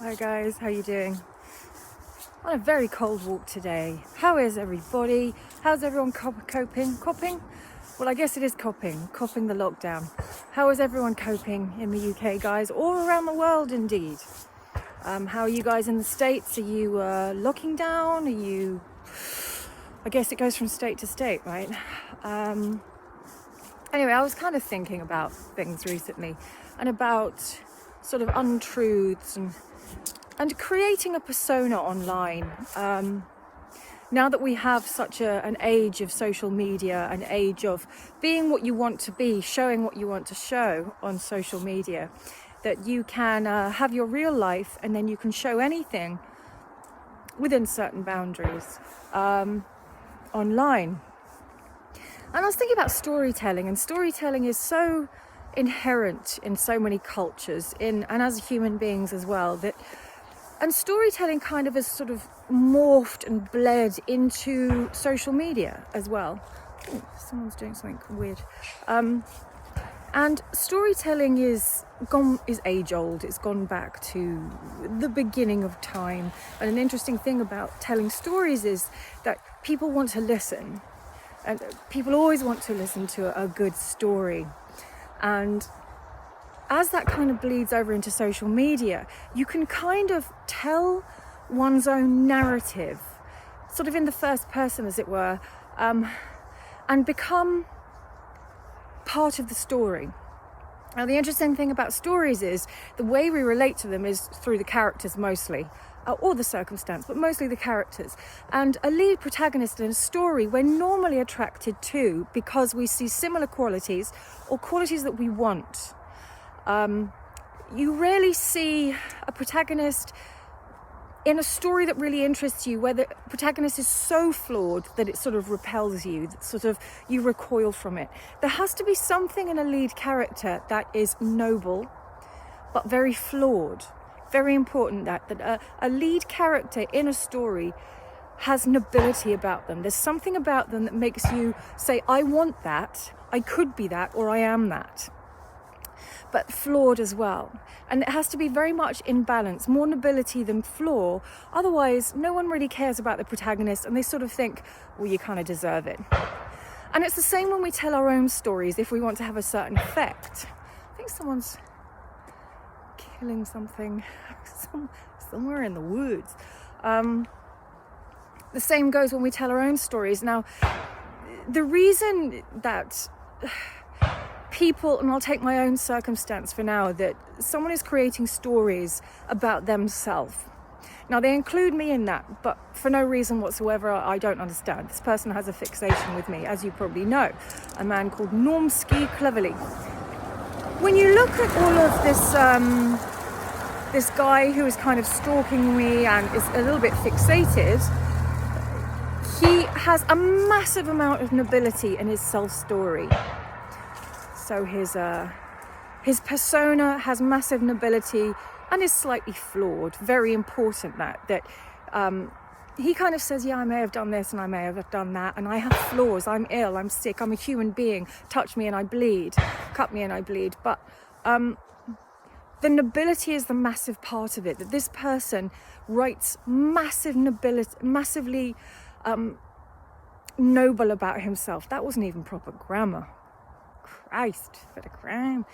Hi guys, how you doing? On a very cold walk today. How is everybody? How's everyone coping? Coping? Well, I guess it is coping the lockdown. How is everyone coping in the UK, guys? All around the world, indeed. How are you guys in the States? Are you locking down? Are you... I guess it goes from state to state, right? Anyway, I was kind of thinking about things recently and about sort of untruths and creating a persona online. Now that we have such an age of social media, an age of being what you want to be, showing what you want to show on social media, that you can have your real life and then you can show anything within certain boundaries online. And I was thinking about storytelling, and storytelling is so inherent in so many cultures, and as human beings as well, and storytelling kind of has sort of morphed and bled into social media as well. Ooh, someone's doing something weird. And storytelling is age old. It's gone back to the beginning of time. And an interesting thing about telling stories is that people want to listen. And people always want to listen to a good story. And as that kind of bleeds over into social media, you can kind of tell one's own narrative, sort of in the first person, as it were, and become part of the story. Now, the interesting thing about stories is the way we relate to them is through the characters mostly, or the circumstance, but mostly the characters. And a lead protagonist in a story we're normally attracted to because we see similar qualities or qualities that we want. You rarely see a protagonist in a story that really interests you where the protagonist is so flawed that it sort of repels you, that sort of you recoil from it. There has to be something in a lead character that is noble but very flawed. Very important that a lead character in a story has nobility about them. There's something about them that makes you say, I want that, I could be that, or I am that. But flawed as well. And it has to be very much in balance, more nobility than flaw. Otherwise, no one really cares about the protagonist and they sort of think, well, you kind of deserve it. And it's the same when we tell our own stories if we want to have a certain effect. I think someone's killing something somewhere in the woods. The same goes when we tell our own stories. Now, the reason that people, and I'll take my own circumstance for now, that someone is creating stories about themselves. Now, they include me in that, but for no reason whatsoever, I don't understand. This person has a fixation with me, as you probably know, a man called Normski Cleverly. When you look at all of this guy who is kind of stalking me and is a little bit fixated, he has a massive amount of nobility in his self-story. So his persona has massive nobility and is slightly flawed. Very important that he kind of says, yeah, I may have done this and I may have done that, and I have flaws, I'm ill, I'm sick, I'm a human being, touch me and I bleed, cut me and I bleed. But the nobility is the massive part of it, that this person writes massive nobility, massively noble about himself. That wasn't even proper grammar. Christ, bit of crime.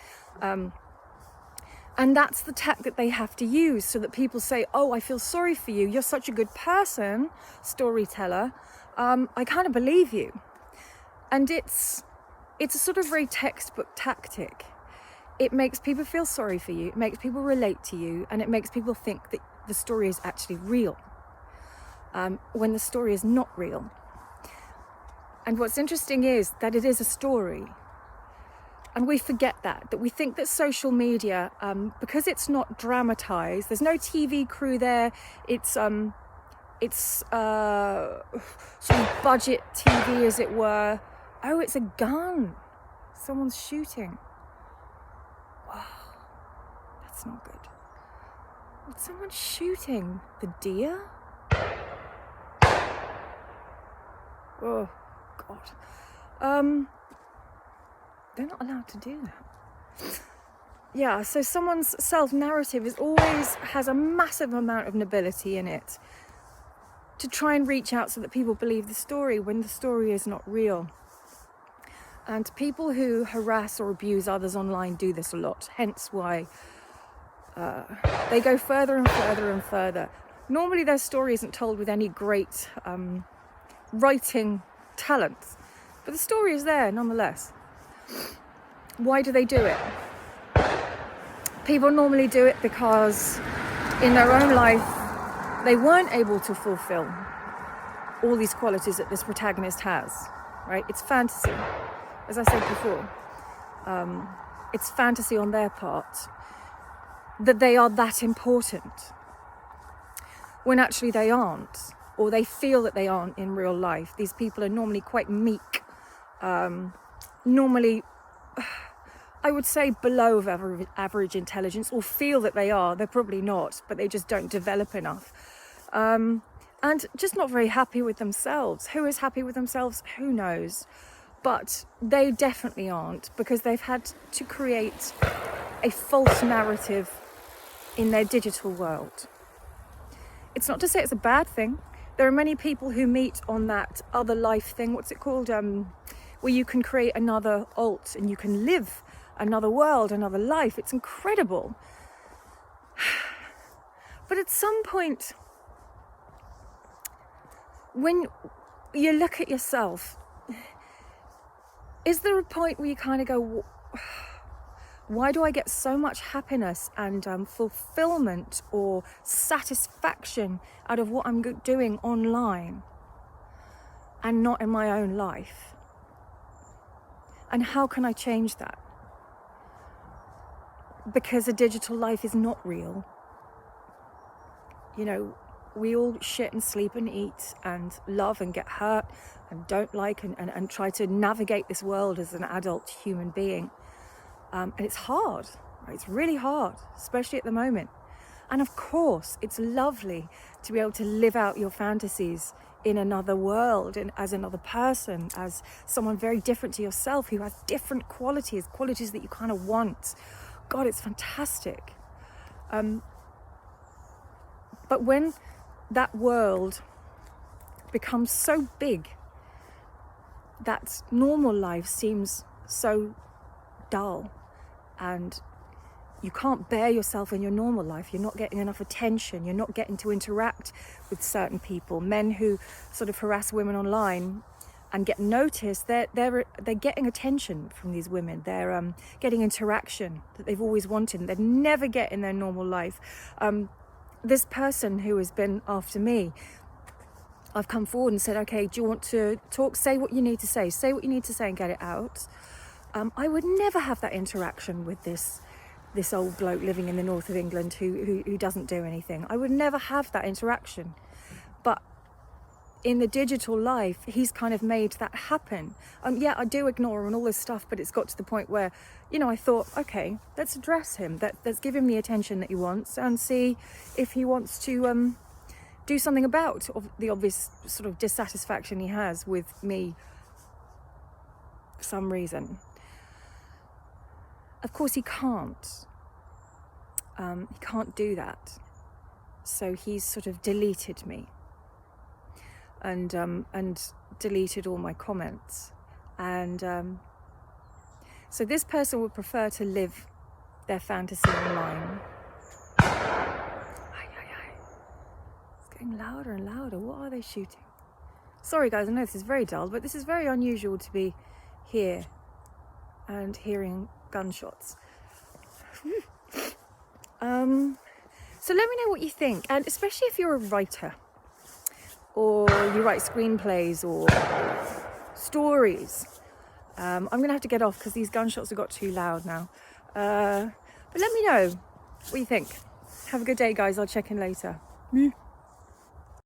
And that's the tact that they have to use so that people say, oh, I feel sorry for you. You're such a good person, storyteller. I kind of believe you. And it's a sort of very textbook tactic. It makes people feel sorry for you. It makes people relate to you. And it makes people think that the story is actually real. When the story is not real. And what's interesting is that it is a story. And we forget that we think that social media, because it's not dramatized, there's no TV crew there, it's sort of budget TV, as it were. Oh, it's a gun. Someone's shooting. Wow, that's not good. What's someone shooting? The deer? Oh, God. They're not allowed to do that. yeah, so someone's self-narrative has a massive amount of nobility in it to try and reach out so that people believe the story when the story is not real. And people who harass or abuse others online do this a lot, hence why they go further and further and further. Normally their story isn't told with any great writing talents, but the story is there nonetheless. Why do they do it? People normally do it because in their own life they weren't able to fulfill all these qualities that this protagonist has, right? It's fantasy, as I said before. It's fantasy on their part that they are that important when actually they aren't, or they feel that they aren't in real life. These people are normally quite meek, normally, I would say, below average intelligence, or feel that they are. They're probably not, but they just don't develop enough. And just not very happy with themselves. Who is happy with themselves? Who knows? But they definitely aren't, because they've had to create a false narrative in their digital world. It's not to say it's a bad thing. There are many people who meet on that other life thing, what's it called? Where you can create another alt and you can live another world, another life. It's incredible. But at some point, when you look at yourself, is there a point where you kind of go, why do I get so much happiness and fulfillment or satisfaction out of what I'm doing online and not in my own life? And how can I change that? Because a digital life is not real. You know, we all shit and sleep and eat and love and get hurt and don't like and try to navigate this world as an adult human being. And it's hard, right? It's really hard, especially at the moment. And of course, it's lovely to be able to live out your fantasies in another world and as another person, as someone very different to yourself who has different qualities that you kind of want. God, it's fantastic. But when that world becomes so big that normal life seems so dull, and you can't bear yourself in your normal life, you're not getting enough attention, you're not getting to interact with certain people. Men who sort of harass women online and get noticed, they're getting attention from these women. They're getting interaction that they've always wanted, and they'd never get in their normal life. This person who has been after me, I've come forward and said, okay, do you want to talk? Say what you need to say and get it out. I would never have that interaction with this old bloke living in the north of England who doesn't do anything. I would never have that interaction. But in the digital life, he's kind of made that happen. Yeah, I do ignore him and all this stuff, but it's got to the point where, you know, I thought, okay, let's address him. Let's give him the attention that he wants and see if he wants to do something about the obvious sort of dissatisfaction he has with me for some reason. Of course, he can't. He can't do that. So he's sort of deleted me and deleted all my comments. And so this person would prefer to live their fantasy online. It's getting louder and louder. What are they shooting? Sorry guys, I know this is very dull, but this is very unusual to be here and hearing gunshots. So let me know what you think, and especially if you're a writer or you write screenplays or stories. I'm gonna have to get off because these gunshots have got too loud now, but let me know what you think. Have a good day guys, I'll check in later.